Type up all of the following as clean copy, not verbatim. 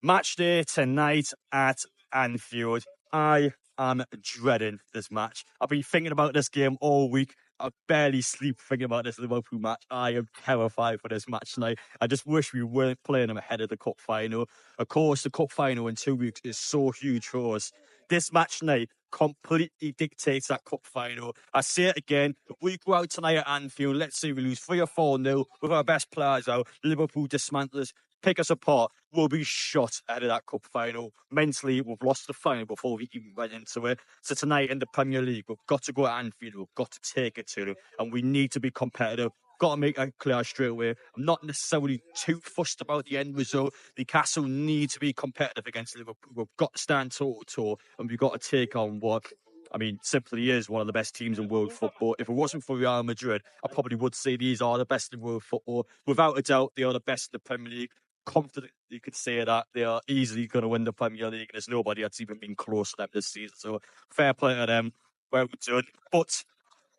Match day tonight at Anfield. I am dreading this match. I've been thinking about this game all week. I barely sleep thinking about this Liverpool match. I am terrified for this match tonight. I just wish we weren't playing them ahead of the cup final. Of course, the cup final in 2 weeks is so huge for us. This match tonight completely dictates that cup final. I say it again, if we go out tonight at Anfield, let's say we lose 3 or 4-0 with our best players out, Liverpool dismantle us, pick us apart, we'll be shot ahead of that cup final. Mentally, we've lost the final before we even went into it. So tonight in the Premier League, we've got to go to Anfield, we've got to take it to them, and we need to be competitive. Got to make that clear straight away. I'm not necessarily too fussed about the end result. Newcastle need to be competitive against Liverpool. We've got to stand toe-to-toe, and we've got to take on what, I mean, simply is one of the best teams in world football. If it wasn't for Real Madrid, I probably would say these are the best in world football. Without a doubt, they are the best in the Premier League. Confident you could say that they are easily going to win the Premier League. There's nobody that's even been close to them this season. So fair play to them. Well done. But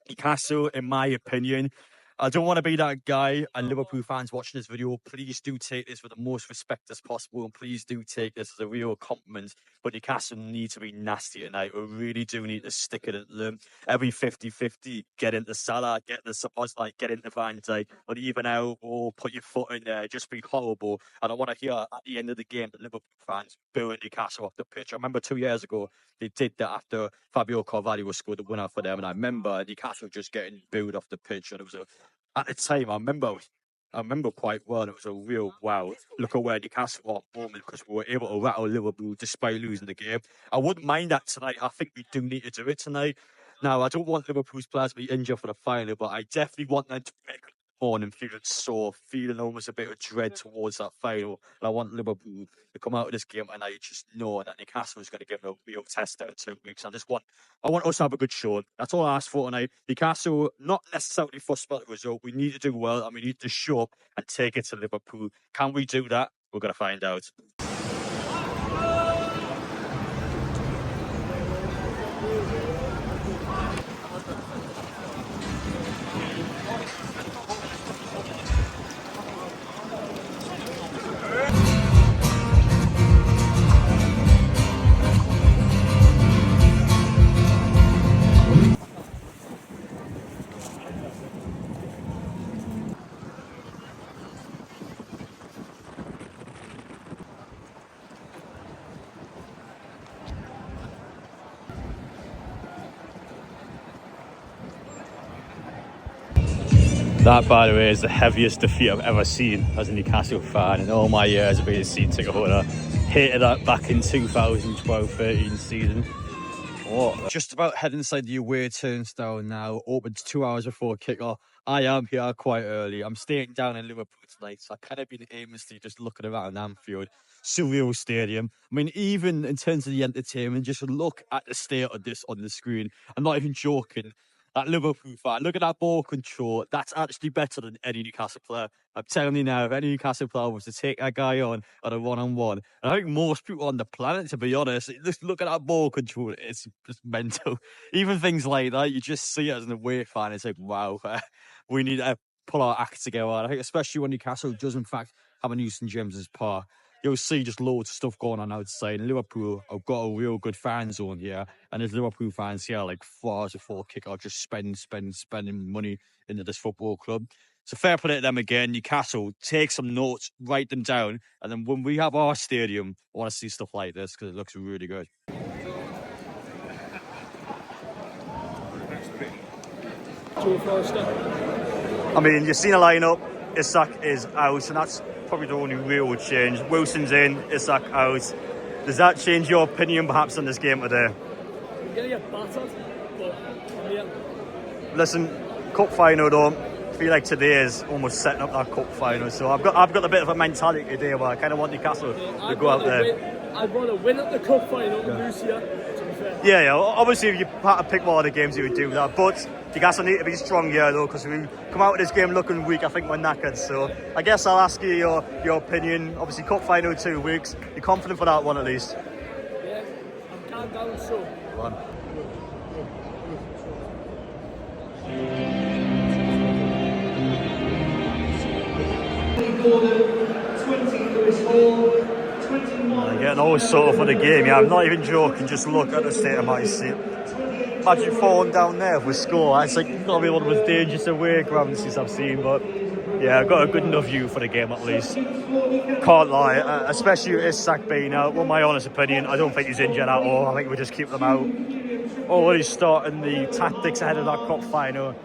Newcastle, in my opinion, I don't want to be that guy, and Liverpool fans watching this video, please do take this with the most respect as possible, and please do take this as a real compliment. But Newcastle need to be nasty tonight. We really do need to stick it at them. Every 50-50, get into Salah, get into Szoboszlai, get into Van Dijk, or even out, or put your foot in there, just be horrible. And I want to hear at the end of the game that Liverpool fans booing Newcastle off the pitch. I remember 2 years ago, they did that after Fabio Carvalho scored the winner for them, and I remember Newcastle just getting booed off the pitch, and it was at the time, I remember quite well. It was a real wow. Look at where Newcastle are at the moment, because we were able to rattle Liverpool despite losing the game. I wouldn't mind that tonight. I think we do need to do it tonight. Now, I don't want Liverpool's players to be injured for the final, but I definitely want them to make on and feeling sore, feeling almost a bit of dread towards that final. And I want Liverpool to come out of this game and I just know that Newcastle is going to give them a real test out of 2 weeks. I want us to have a good show. That's all I ask for tonight. Newcastle, not necessarily fussed about the result. We need to do well and we need to show up and take it to Liverpool. Can we do that? We're going to find out. That, by the way, is the heaviest defeat I've ever seen as a Newcastle fan in all my years of being a season ticket holder. Hated that back in 2012-13 season. What? Just about heading inside the away turnstile now. Opens 2 hours before kick-off. I am here quite early. I'm staying down in Liverpool tonight, so I kind of been aimlessly just looking around Anfield. Surreal stadium. I mean, even in terms of the entertainment, just look at the state of this on the screen. I'm not even joking. That Liverpool fan, look at that ball control. That's actually better than any Newcastle player. I'm telling you now, if any Newcastle player was to take that guy on at a one-on-one, and I think most people on the planet, to be honest, just look at that ball control. It's just mental. Even things like that, you just see it as an away fan. It's like, wow, we need to pull our act together. And I think especially when Newcastle does, in fact, have a new St James's Park, you'll see just loads of stuff going on outside. And Liverpool have got a real good fan zone here. And there's Liverpool fans here, like 4 hours before kick-off, just spending money into this football club. So fair play to them again. Newcastle, take some notes, write them down. And then when we have our stadium, I want to see stuff like this because it looks really good. I mean, you've seen a lineup. Isak is out, and that's probably the only real change. Wilson's in, Isak out. Does that change your opinion perhaps on this game today? We're going to get battered, but I'm here. Listen, cup final though, I feel like today is almost setting up that cup final. So I've got a bit of a mentality today where I kind of want Newcastle to go out there. I'd want to win at the cup final and lose here, to be fair. Yeah, obviously if you had to pick more of the games, you would do that. But Newcastle need to be strong here though, because we come out of this game looking weak. I think we're knackered. So I guess I'll ask you your opinion. Obviously cup final 2 weeks. You're confident for that one at least? Yeah, I'm calm down, so. Go on. Gordon, 20 Lewis Hall, 21 getting all sorted for the game. Yeah, I'm not even joking. Just look at the state of my seat. Imagine falling down there if we score. It's like got to be one of the most dangerous away grounds since I've seen. But yeah, I've got a good enough view for the game at least. Can't lie, especially with Isak being out. Well, my honest opinion, I don't think he's injured at all. I think we just keep them out. Already starting the tactics ahead of that cup final.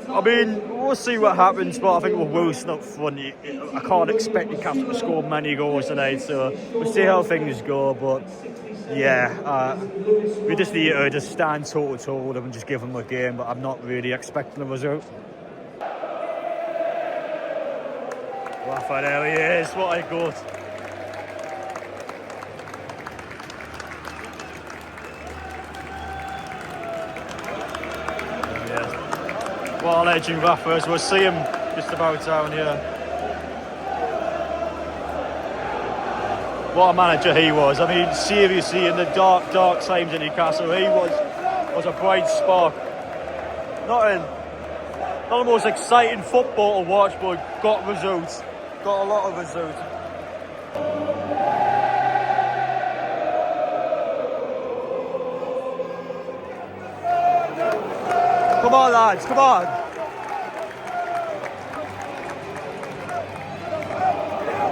I mean, we'll see what happens, but I think we're Wilson up front. I can't expect Newcastle to score many goals tonight, so we'll see how things go. But yeah, we just need to just stand toe-to-toe with them and just give them a game, but I'm not really expecting a result. Rafa, there he is, what a goal. What a legend Rafa is. We'll see him just about down here. What a manager he was. I mean, seriously, in the dark times in Newcastle, he was a bright spark. Not the most exciting football to watch, but got results. Got a lot of results. Come on, lads, come on.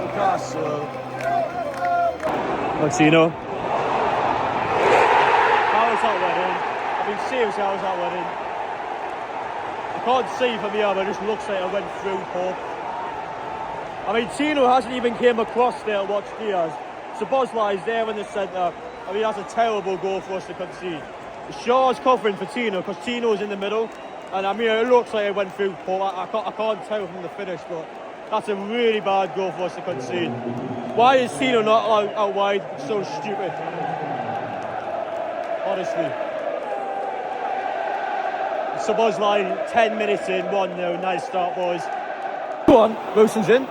Newcastle. Martino. How was that wedding? I mean, seriously, how was that wedding? I can't see from here, but it just looks like I went through pub. I mean, Tino hasn't even came across there to watch Diaz. Szoboszlai is there in the centre. I mean, that's a terrible goal for us to concede. Shaw's covering for Tino because Tino's in the middle, and I mean it looks like it went through Paul. I can't tell from the finish, but that's a really bad goal for us to concede. Why is Tino not out wide? It's so stupid. Honestly. Szoboszlai 10 minutes in, 1-0. Nice start, boys. Go on, Wilson's in.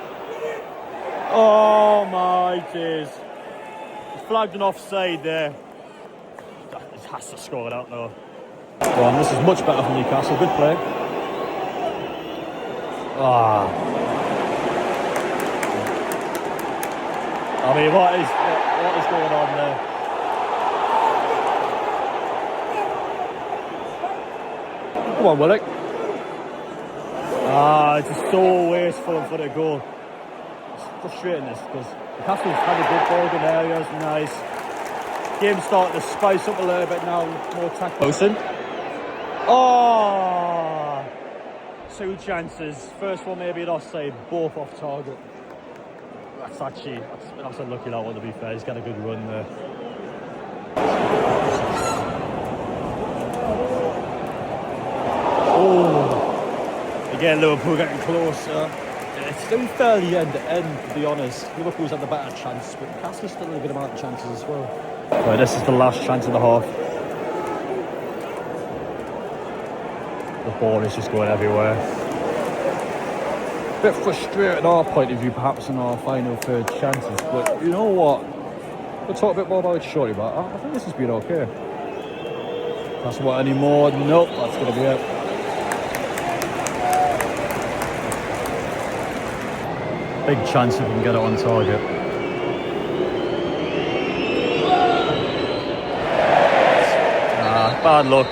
Oh my days. He's flagged an offside there. Has to score it out though. Go on, this is much better for Newcastle. Good play. I mean, what is going on there? Come on, Willock. It's just so wasteful in front of goal. It's frustrating this because Newcastle's had a good ball, good areas, nice. Game starting to spice up a little bit now, more tactical. Wilson. Oh! 2 chances. First one maybe an offside, both off target. That's unlucky that one to be fair. He's got a good run there. Oh! Again, Liverpool getting closer. It's still fairly end-to-end, to be honest. Liverpool's had the better chance, but Newcastle's still a good amount of chances as well. Right, this is the last chance of the half. The ball is just going everywhere. A bit frustrating our point of view, perhaps, in our final third chances, but you know what? We'll talk a bit more about it shortly, but I think this has been okay. That's what anymore? Nope, that's going to be it. Big chance if we can get it on target. Bad luck.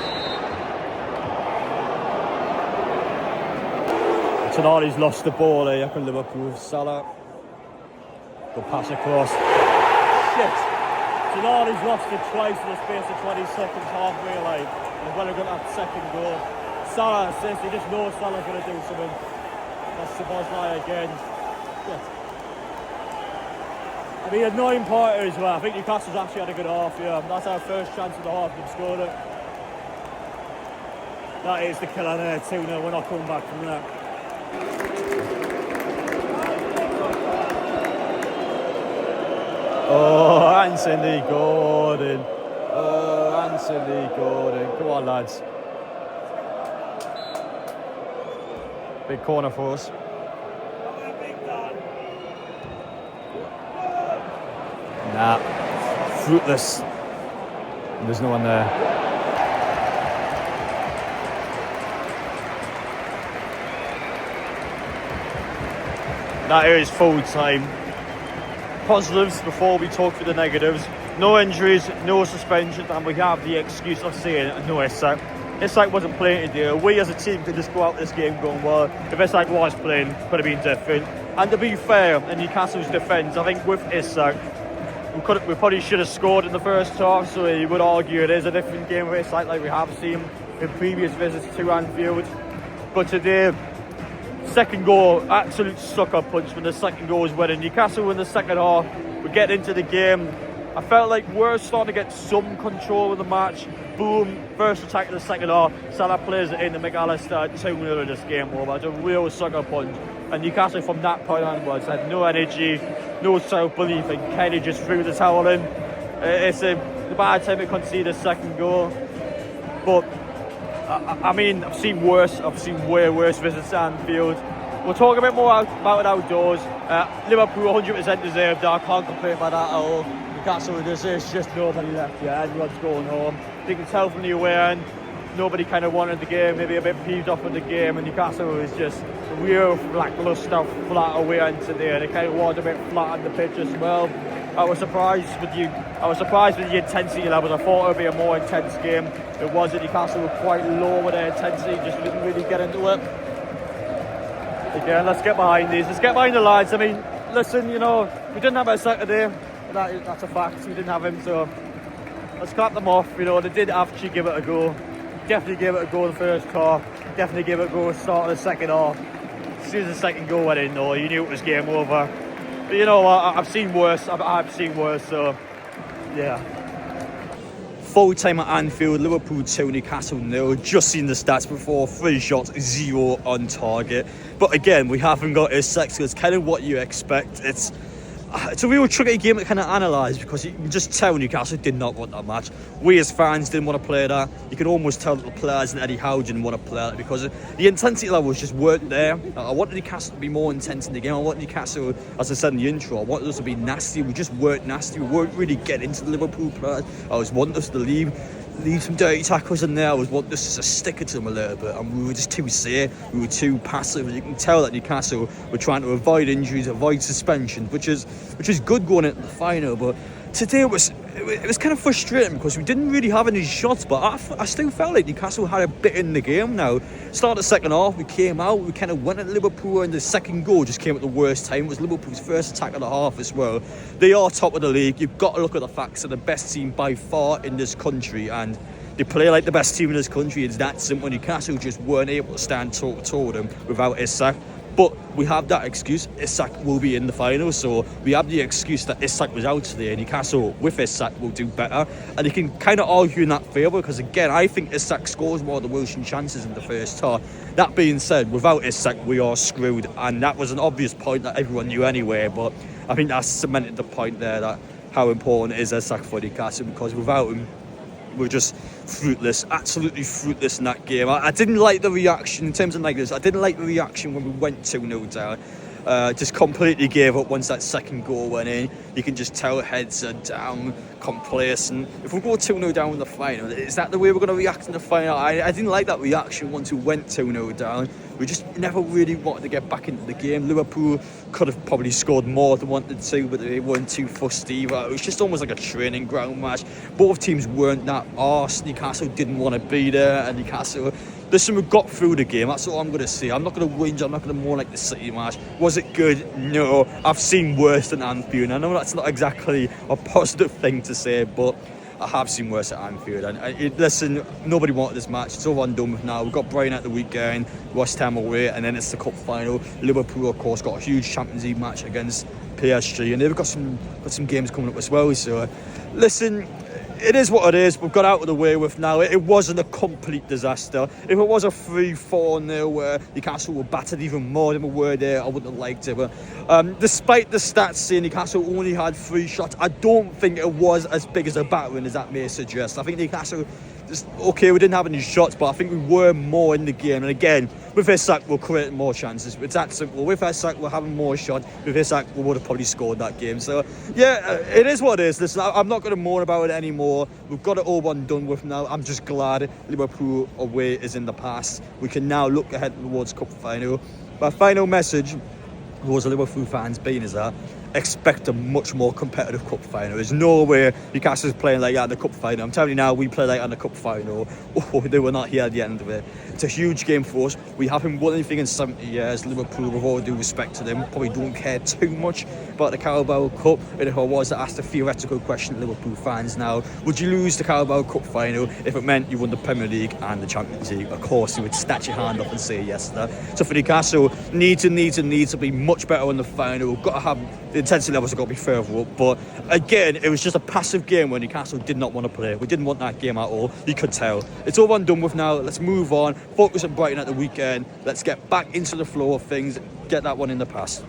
Tonali's lost the ball here for Liverpool. Salah. Good pass across. Shit. Tonali's lost it twice in the space of 20 seconds, halfway line. And when I got that second goal, Salah assists. He just knows Salah's going to do something. That's Szoboszlai again. Shit. I mean, annoying part as well. I think Newcastle's actually had a good half here. That's our first chance of the half. They've scored it. That is the killer there, 2-0. We're not coming back from that. Oh, Anthony Gordon. Oh, Anthony Gordon. Come on, lads. Big corner for us. Nah. Fruitless. There's no one there. That is full time. positives before we talk through the negatives. No injuries, no suspensions, and we have the excuse of saying no Isak. Isak wasn't playing today. We as a team could just go out this game going, well, if Isak was playing, could have been different. And to be fair, in Newcastle's defence, I think with Isak, we probably should have scored in the first half, so you would argue it is a different game with Isak like we have seen in previous visits to Anfield. But today, second goal, absolute sucker punch when the second goal was winning. Newcastle in the second half, we get into the game. I felt like we're starting to get some control of the match. Boom, first attack in the second half. Salah plays it in, and McAllister 2-0 in this game over. It's a real sucker punch. And Newcastle from that point onwards had no energy, no self-belief, and Kenny just threw the towel in. It's a bad time to concede a second goal. But, I mean, I've seen worse. I've seen way worse visits to Anfield. We'll talk a bit more about it outdoors. Liverpool 100% deserved that. I can't complain about that at all. Newcastle, there's just nobody left here. Everyone's going home. You can tell from the away end, nobody kind of wanted the game, maybe a bit peeved off with the game, and Newcastle was just real lacklustre, flat away end today. They kind of was a bit flat on the pitch as well. I was surprised with the intensity levels. I thought it would be a more intense game. It wasn't. Newcastle were quite low with their intensity, just didn't really get into it. Again, let's get behind these. Let's get behind the lads. I mean, listen, we didn't have Isak today. That's a fact. We didn't have him, so let's clap them off. They did actually give it a go. Definitely gave it a go in the first half. Definitely gave it a go at the start of the second half. As soon as the second goal went in, though, you knew it was game over. But you know what? I've seen worse. I've seen worse. So, yeah. Full time at Anfield, Liverpool 2, Newcastle 0. Just seen the stats before. 3 shots, 0 on target. But again, we haven't got Isak, so it's kind of what you expect. It's a real tricky game to kind of analyse because you can just tell Newcastle did not want that match. We as fans didn't want to play that. You can almost tell that the players and Eddie Howe didn't want to play that because the intensity levels just weren't there. I wanted Newcastle to be more intense in the game. I wanted Newcastle, as I said in the intro, I wanted us to be nasty. We just weren't nasty. We weren't really getting into the Liverpool players. I was wanting us to leave some dirty tackles in there. I was wanting us to stick it to them a little bit, and we were just too safe. We were too passive. You can tell that Newcastle were trying to avoid injuries, avoid suspensions, which is good going into the final. But today it was kind of frustrating because we didn't really have any shots, but I still felt like Newcastle had a bit in the game now. Start the second half, we came out, we kind of went at Liverpool, and the second goal just came at the worst time. It was Liverpool's first attack of the half as well. They are top of the league. You've got to look at the facts. They're the best team by far in this country, and they play like the best team in this country. It's that simple. Newcastle just weren't able to stand toe-to-toe with them without Isak. But we have that excuse. Isak will be in the final, so we have the excuse that Isak was out today. Newcastle with Isak will do better, and you can kind of argue in that favour because again, I think Isak scores more than Wilson chances in the first half. That being said, without Isak we are screwed, and that was an obvious point that everyone knew anyway. But I think that's cemented the point there that how important is Isak for Newcastle, because without him we're just fruitless, absolutely fruitless in that game. I didn't like the reaction in terms of negatives. I didn't like the reaction when we went 2-0 down. Just completely gave up once that second goal went in. You can just tell heads are down, complacent. If we go 2-0 down in the final, is that the way we're going to react in the final? I didn't like that reaction once we went 2-0 down. We just never really wanted to get back into the game. Liverpool could have probably scored more than wanted to, but they weren't too fussed either. It was just almost like a training ground match. Both teams weren't that arse. Newcastle didn't want to be there, and Newcastle, listen, we got through the game. That's all I'm going to say. I'm not going to whinge. I'm not going to mourn like the City match. Was it good? No. I've seen worse than Anfield. I know that's not exactly a positive thing to say, but I have seen worse at Anfield. And listen, nobody wanted this match. It's all done with now. We've got Brighton at the weekend, West Ham away, and then it's the cup final. Liverpool, of course, got a huge Champions League match against PSG, and they've got some games coming up as well. So, listen, it is what it is. We've got out of the way with now. It wasn't a complete disaster. If it was a 3-4-0 where Newcastle were battered even more than we were there, I wouldn't have liked it. But despite the stats saying Newcastle only had 3 shots, I don't think it was as big as a battering as that may suggest. I think Newcastle, okay, we didn't have any shots, but I think we were more in the game. And again, with Isak, we're creating more chances. It's that simple. With Isak, we're having more shots. With Isak, we would have probably scored that game. So, yeah, it is what it is. Listen, I'm not going to mourn about it anymore. We've got it all done with now. I'm just glad Liverpool away is in the past. We can now look ahead towards Cup final. My final message towards the Liverpool fans being is that expect a much more competitive cup final. There's no way Newcastle's playing like that in the cup final. I'm telling you now, we play like that in the cup final. Oh, they were not here at the end of it. It's a huge game for us. We haven't won anything in 70 years. Liverpool, with all due respect to them, probably don't care too much about the Carabao Cup. And if I was to ask the theoretical question to Liverpool fans now, would you lose the Carabao Cup final if it meant you won the Premier League and the Champions League? Of course, you would snatch your hand up and say yes to that. So for Newcastle, need to be much better in the final. We've got to have the intensity levels have got to be further up. But again, it was just a passive game where Newcastle did not want to play. We didn't want that game at all. You could tell. It's over and done with now. Let's move on. Focus on Brighton at the weekend. Let's get back into the flow of things. Get that one in the past.